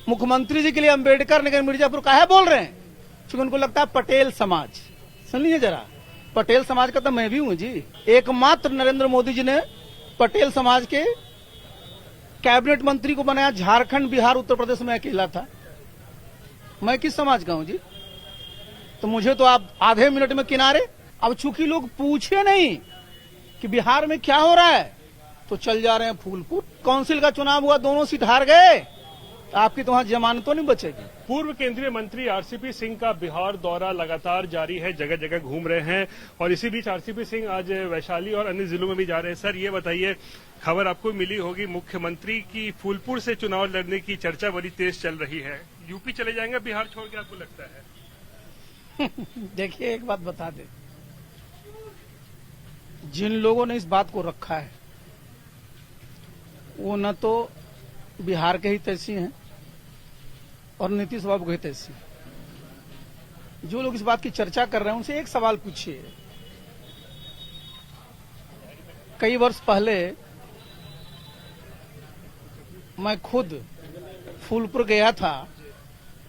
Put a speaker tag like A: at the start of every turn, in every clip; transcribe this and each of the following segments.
A: मुख्यमंत्री जी के लिए अम्बेडकर नगर मिर्जापुर काहे बोल रहे हैं? क्योंकि उनको लगता है पटेल समाज। सुन लीजिए जरा, पटेल समाज का तो मैं भी हूं जी। एकमात्र नरेंद्र मोदी जी ने पटेल समाज के कैबिनेट मंत्री को बनाया। झारखंड, बिहार, उत्तर प्रदेश में अकेला था। मैं किस समाज का हूं जी? तो मुझे तो आप आधे मिनट में किनारे। अब चूंकि लोग पूछे नहीं कि बिहार में क्या हो रहा है, तो चल जा रहे हैं फूलपुर। काउंसिल का चुनाव हुआ, दोनों सीट हार गए, आपकी तो वहां जमानत तो नहीं बचेगी।
B: पूर्व केंद्रीय मंत्री आरसीपी सिंह का बिहार दौरा लगातार जारी है, जगह जगह घूम रहे हैं और इसी बीच आरसीपी सिंह आज वैशाली और अन्य जिलों में भी जा रहे हैं। सर, ये बताइए, खबर आपको मिली होगी, मुख्यमंत्री की फूलपुर से चुनाव लड़ने की चर्चा बड़ी तेज चल रही है। यूपी चले जाएंगे बिहार छोड़ के, आपको लगता है?
A: देखिए, एक बात बता दे, जिन लोगों ने इस बात को रखा है वो न तो बिहार के ही तैसी हैं और नीतीश बाबू के ही तैसी हैं। जो लोग इस बात की चर्चा कर रहे हैं उनसे एक सवाल पूछिए। कई वर्ष पहले मैं खुद फूलपुर गया था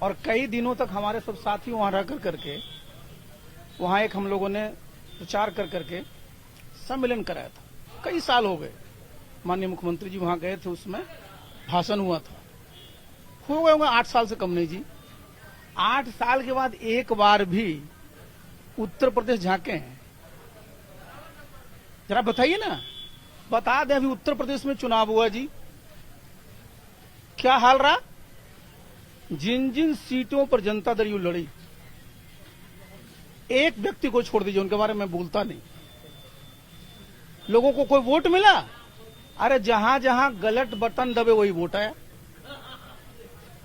A: और कई दिनों तक हमारे सब साथी वहां रह करके वहां एक हम लोगों ने प्रचार कर करके सम्मेलन कराया था। कई साल हो गए, माननीय मुख्यमंत्री जी वहां गए थे, उसमें भाषण हुआ था। हो गए होंगे 8 साल से कम नहीं जी। 8 साल के बाद एक बार भी उत्तर प्रदेश झांके हैं? जरा बताइए ना, बता दें। अभी उत्तर प्रदेश में चुनाव हुआ जी, क्या हाल रहा? जिन जिन सीटों पर जनता दल यू लड़ी, एक व्यक्ति को छोड़ दीजिए, उनके बारे में बोलता नहीं। लोगों को कोई वोट मिला? अरे जहां जहां गलत बटन दबे वही वोट आया।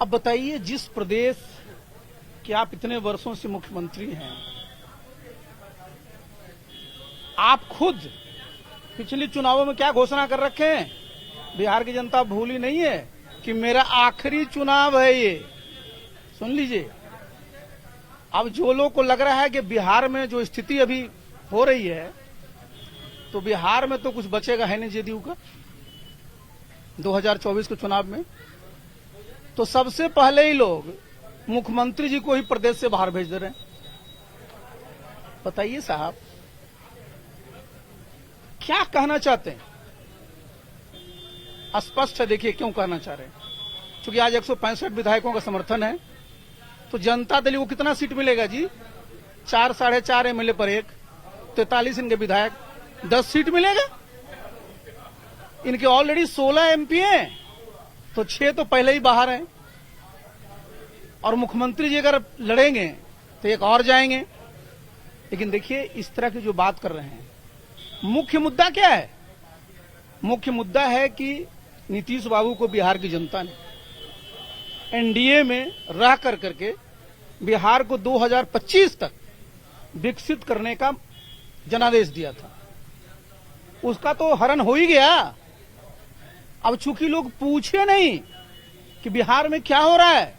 A: अब बताइए, जिस प्रदेश के आप इतने वर्षों से मुख्यमंत्री हैं, आप खुद पिछले चुनावों में क्या घोषणा कर रखे हैं? बिहार की जनता भूली नहीं है कि मेरा आखिरी चुनाव है ये। सुन लीजिए, अब जो लोग को लग रहा है कि बिहार में जो स्थिति अभी हो रही है, तो बिहार में तो कुछ बचेगा है नहीं जेडीयू का 2024 के चुनाव में। तो सबसे पहले ही लोग मुख्यमंत्री जी को ही प्रदेश से बाहर भेज दे रहे हैं। बताइए साहब, क्या कहना चाहते हैं? स्पष्ट है, देखिए क्यों कहना चाह रहे हैं। क्योंकि आज 165 विधायकों का समर्थन है, तो जनता दल को कितना सीट मिलेगा जी? 4 साढ़े 4 एमएलए पर एक, 43 इनके विधायक, 10 सीट मिलेगा। इनके ऑलरेडी 16 एमपी हैं, तो 6 तो पहले ही बाहर हैं। और मुख्यमंत्री जी अगर लड़ेंगे तो एक और जाएंगे। लेकिन देखिए, इस तरह की जो बात कर रहे हैं, मुख्य मुद्दा क्या है? मुख्य मुद्दा है कि नीतीश बाबू को बिहार की जनता ने एनडीए में रह कर करके बिहार को 2025 तक विकसित करने का जनादेश दिया था। उसका तो हरण हो ही गया। अब चूंकि लोग पूछे नहीं कि बिहार में क्या हो रहा है,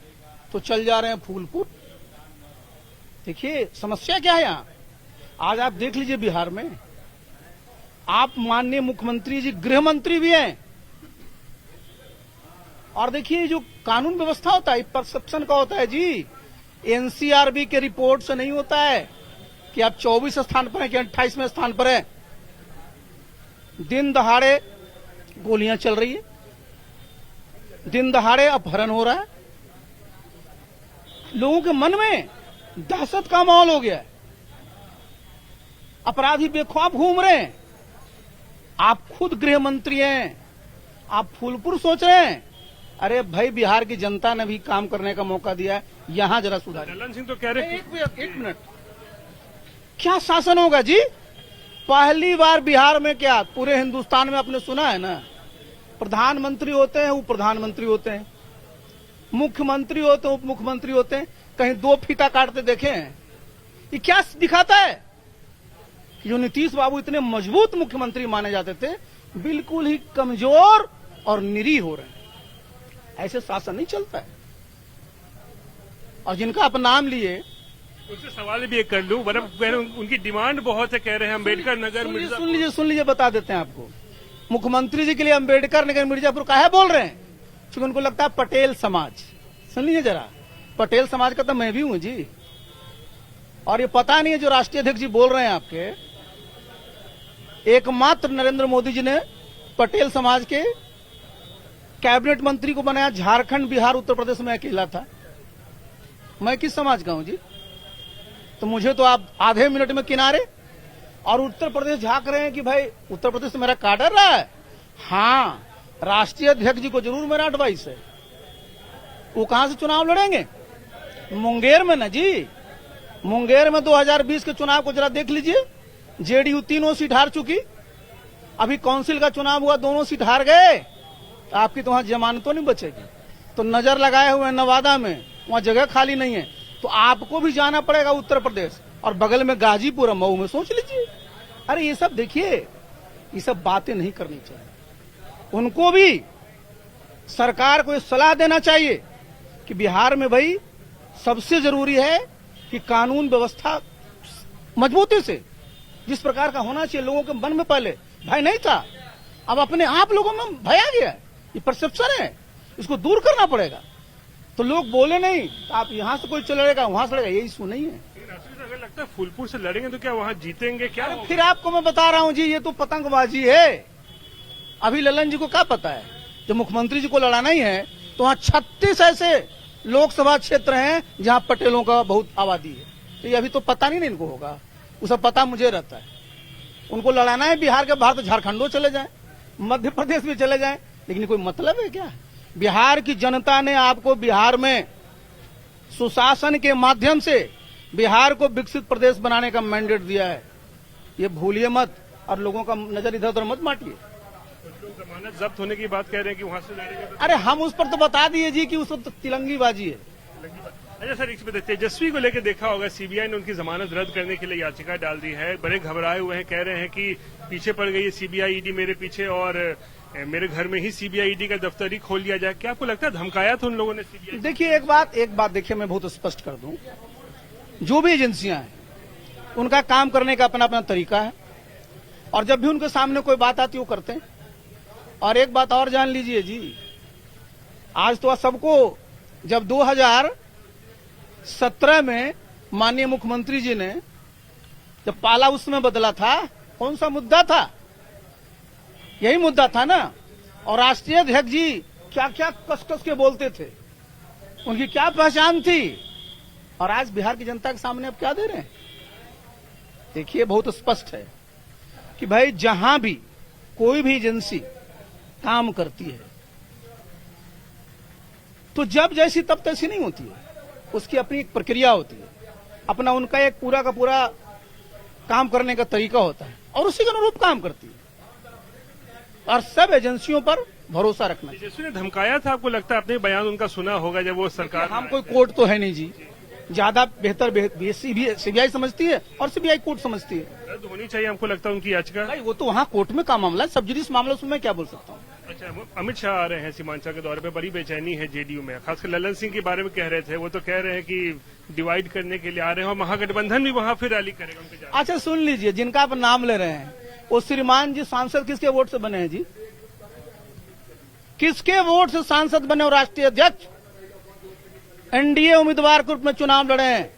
A: तो चल जा रहे हैं फूलपुर। देखिए समस्या क्या है यहां। आज आप देख लीजिए, बिहार में आप माननीय मुख्यमंत्री जी गृह मंत्री भी हैं। और देखिए, जो कानून व्यवस्था होता है, परसेप्शन का होता है जी। एनसीआरबी के रिपोर्ट से नहीं होता है कि आप 24 स्थान पर हैं कि 28वें स्थान पर हैं। दिन दहाड़े गोलियां चल रही है, दिन दहाड़े अपहरण हो रहा है, लोगों के मन में दहशत का माहौल हो गया है, अपराधी बेखौफ घूम रहे हैं। आप खुद गृह मंत्री हैं, आप फूलपुर सोच रहे हैं? अरे भाई, बिहार की जनता ने भी काम करने का मौका दिया है, यहां जरा सुधार।
B: ललन सिंह तो कह रहे
A: एक मिनट, क्या शासन होगा जी? पहली बार बिहार में, क्या पूरे हिंदुस्तान में आपने सुना है ना, प्रधानमंत्री होते हैं, उप प्रधानमंत्री होते हैं, मुख्यमंत्री होते हैं, उप मुख्यमंत्री होते हैं। कहीं 2 फीता काटते देखे हैं? ये क्या दिखाता है कि जो नीतीश बाबू इतने मजबूत मुख्यमंत्री माने जाते थे, बिल्कुल ही कमजोर और निरीह हो रहे हैं। ऐसे शासन नहीं चलता है। और जिनका आप नाम लिए,
B: उनसे सवाल भी एक कर लूं, उनकी डिमांड बहुत है, कह रहे हैं अम्बेडकर नगर मिर्जापुर।
A: सुन लीजिए, बता देते हैं आपको। मुख्यमंत्री जी के लिए अम्बेडकर नगर मिर्जापुर काहे बोल रहे हैं? क्योंकि उनको लगता है पटेल समाज। सुन लीजिए जरा, पटेल समाज का तो मैं भी हूं जी। और ये पता नहीं है जो राष्ट्रीय अध्यक्ष जी बोल रहे हैं आपके, एकमात्र नरेंद्र मोदी जी ने पटेल समाज के कैबिनेट मंत्री को बनाया। झारखंड, बिहार, उत्तर प्रदेश में अकेला था। मैं किस समाज का हूं जी? तो मुझे तो आप आधे मिनट में किनारे, और उत्तर प्रदेश झांक रहे हैं कि भाई उत्तर प्रदेश से मेरा काडर रहा है। हाँ, राष्ट्रीय अध्यक्ष जी को जरूर मेरा एडवाइस है। वो कहां से चुनाव लड़ेंगे? मुंगेर में ना जी। मुंगेर में 2020 के चुनाव को जरा देख लीजिए, जेडीयू 3 सीट हार चुकी। अभी काउंसिल का चुनाव हुआ, 2 सीट हार गए। आपकी तो वहां जमानत तो नहीं बचेगी। तो नजर लगाए हुए नवादा में, वहां जगह खाली नहीं है। तो आपको भी जाना पड़ेगा उत्तर प्रदेश, और बगल में गाजीपुर, मऊ में, सोच लीजिए। अरे ये सब देखिए, ये सब बातें नहीं करनी चाहिए। उनको भी सरकार को सलाह देना चाहिए कि बिहार में भाई सबसे जरूरी है कि कानून व्यवस्था मजबूती से, जिस प्रकार का होना चाहिए लोगों के मन में पहले भय नहीं था, अब अपने आप लोगों में भय आ गया है। ये परसेप्शन है, इसको दूर करना पड़ेगा। तो लोग बोले नहीं, आप यहां से कोई चलेगा, वहां से लड़ेगा, ये इशू नहीं है।
B: अगर लगता है फूलपुर से लड़ेंगे तो क्या वहां जीतेंगे? क्या
A: फिर आपको मैं बता रहा हूं जी, ये तो पतंगबाजी है। अभी ललन जी को क्या पता है? जब मुख्यमंत्री जी को लड़ाना ही है तो वहां 36 ऐसे लोकसभा क्षेत्र हैं जहां पटेलों का बहुत आबादी है। तो ये अभी तो पता नहीं इनको होगा, उसे पता मुझे रहता है। उनको लड़ाना है बिहार के बाहर, तो झारखंडो चले जाएं, मध्य प्रदेश में चले जाएं, लेकिन कोई मतलब है क्या? बिहार की जनता ने आपको बिहार में सुशासन के माध्यम से बिहार को विकसित प्रदेश बनाने का मैंडेट दिया है। ये भूलिए मत, और लोगों का नजर इधर उधर मत बांटिए।
B: जमानत जब्त होने की बात कह रहे हैं कि वहां से लड़ेंगे तो...
A: अरे हम उस पर तो बता दिए जी कि उस पर तो तिलंगीबाजी है।
B: अच्छा सर, एक बात, तेजस्वी को लेकर देखा होगा, सीबीआई ने उनकी जमानत रद्द करने के लिए याचिका डाल दी है। बड़े घबराए हुए हैं, कह रहे हैं कि पीछे पड़ गई है सीबीआई, ईडी मेरे पीछे, और मेरे घर में ही सीबीआई ईडी का दफ्तर ही खोल लिया जाए। क्या आपको लगता है धमकाया था उन लोगों ने सीबीआई?
A: देखिए, एक बात देखिए, मैं बहुत स्पष्ट कर दूं, जो भी एजेंसियां हैं उनका काम करने का अपना अपना तरीका है, और जब भी उनके सामने कोई बात आती है वो करते हैं। और एक बात और जान लीजिए जी, आज तो सबको, जब 2017 में माननीय मुख्यमंत्री जी ने जब पाला उसमें बदला था, कौन सा मुद्दा था? यही मुद्दा था ना। और राष्ट्रीय अध्यक्ष जी क्या क्या कस के बोलते थे, उनकी क्या पहचान थी, और आज बिहार की जनता के सामने अब क्या दे रहे हैं? देखिए, बहुत स्पष्ट है कि भाई जहां भी कोई भी एजेंसी काम करती है तो जब जैसी तब तैसी नहीं होती है, उसकी अपनी एक प्रक्रिया होती है, अपना उनका एक पूरा का पूरा काम करने का तरीका होता है, और उसी के अनुरूप काम करती है। और सब एजेंसियों पर भरोसा रखना चाहिए।
B: तेजस्वी ने धमकाया था, आपको लगता है? आपने बयान उनका सुना होगा जब वो सरकार,
A: हम कोई कोर्ट तो है नहीं जी, ज्यादा बेहतर सीबीआई समझती है और सीबीआई कोर्ट समझती है।
B: रद्द होनी चाहिए आपको लगता है उनकी याचिका?
A: भाई वो तो वहाँ कोर्ट में का मामला है, सब जुडिस मामला, उसमें मैं क्या बोल सकता हूँ।
B: अच्छा, अमित शाह आ रहे हैं सीमांचल के दौरे पे, बड़ी बेचैनी है जेडीयू में, खासकर ललन सिंह के बारे में कह रहे थे। वो तो कह रहे हैं कि डिवाइड करने के लिए आ रहे हैं, और महागठबंधन भी वहां फिर रैली करेगा उनके जाने।
A: अच्छा सुन लीजिए, जिनका आप नाम ले रहे हैं वो श्रीमान जी सांसद किसके वोट से बने हैं जी? किसके वोट से सांसद बने हो? राष्ट्रीय अध्यक्ष एनडीए उम्मीदवार के रूप में चुनाव लड़े हैं।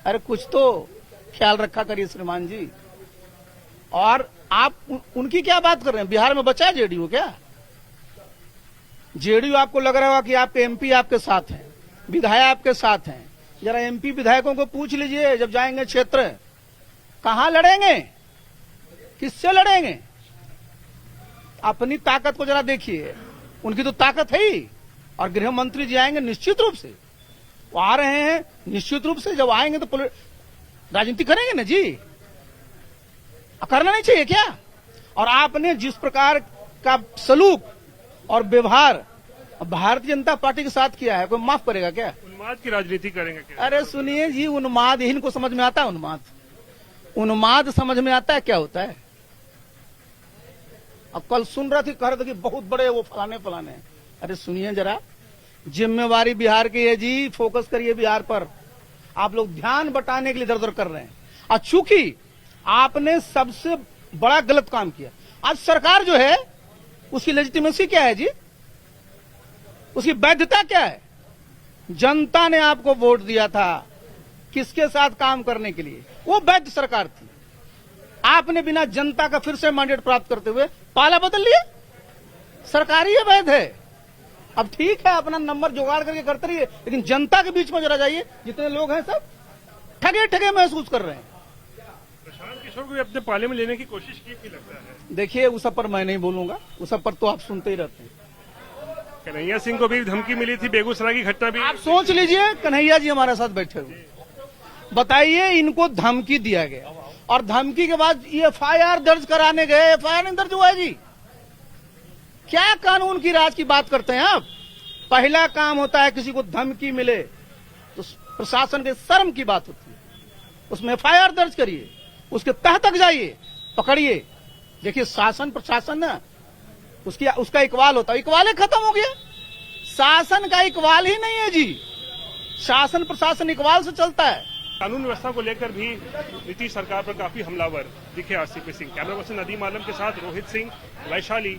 A: अरे कुछ तो ख्याल रखा करिए श्रीमान जी। और आप उनकी क्या बात कर रहे हैं? बिहार में बचा है जेडीयू क्या? जेडीयू आपको लग रहा होगा कि आपके एमपी आपके साथ हैं, विधायक आपके साथ हैं। जरा एमपी विधायकों को पूछ लीजिए, जब जाएंगे क्षेत्र, कहां लड़ेंगे, किससे लड़ेंगे? अपनी ताकत को जरा देखिए, उनकी तो ताकत है ही। और गृह मंत्री जी आएंगे निश्चित रूप से, वो आ रहे हैं निश्चित रूप से, जब आएंगे तो राजनीति करेंगे ना जी, करना नहीं चाहिए क्या? और आपने जिस प्रकार का सलूक और व्यवहार भारतीय जनता पार्टी के साथ किया है, कोई माफ करेगा क्या?
B: उन्माद की राजनीति करेंगे क्या?
A: अरे सुनिए जी, उन्माद इनको समझ में आता है? उन्माद समझ में आता है क्या होता है? अब कल सुन रहे थे, कह रहे थे कि बहुत बड़े वो फलाने। अरे सुनिए जरा, जिम्मेवारी बिहार की है जी, फोकस करिए बिहार पर। आप लोग ध्यान बटाने के लिए इधर उधर कर रहे हैं, और चूंकि आपने सबसे बड़ा गलत काम किया। आज सरकार जो है उसकी लेजिटिमेसी क्या है जी? उसकी वैधता क्या है? जनता ने आपको वोट दिया था किसके साथ काम करने के लिए? वो वैध सरकार थी। आपने बिना जनता का फिर से मैंडेट प्राप्त करते हुए पाला बदल लिया। सरकारी ये वैध है। अब ठीक है, अपना नंबर जुगाड़ करके करते रहिए, लेकिन जनता के बीच में जरा जाइए। जितने लोग हैं सब ठगे ठगे महसूस कर रहे हैं।
B: प्रशांत किशोर को भी अपने पाले में लेने की कोशिश की लगता है।
A: देखिए, उस सब पर मैं नहीं बोलूंगा, उस सब पर तो आप सुनते ही रहते हैं।
B: कन्हैया सिंह को भी धमकी मिली थी, बेगूसराय की घटना भी।
A: आप सोच लीजिए, कन्हैया जी हमारे साथ बैठे हुए, बताइए इनको धमकी दिया गया और धमकी के बाद ये एफआईआर दर्ज कराने गए, एफआईआर नहीं दर्ज हुआ है जी। क्या कानून की राज की बात करते हैं आप? पहला काम होता है किसी को धमकी मिले तो प्रशासन के शर्म की बात होती है, उसमें एफआईआर दर्ज करिए, उसके तह तक जाइए, पकड़िए। देखिए, शासन प्रशासन ना उसका इकबाल होता है, इकबाल ही खत्म हो गया। शासन का इकबाल ही नहीं है जी। शासन प्रशासन इकबाल से चलता है।
B: कानून व्यवस्था को लेकर भी नीतीश सरकार पर काफी हमलावर दिखे RCP Singh. Camera person Nadeem Alam के साथ रोहित सिंह, वैशाली।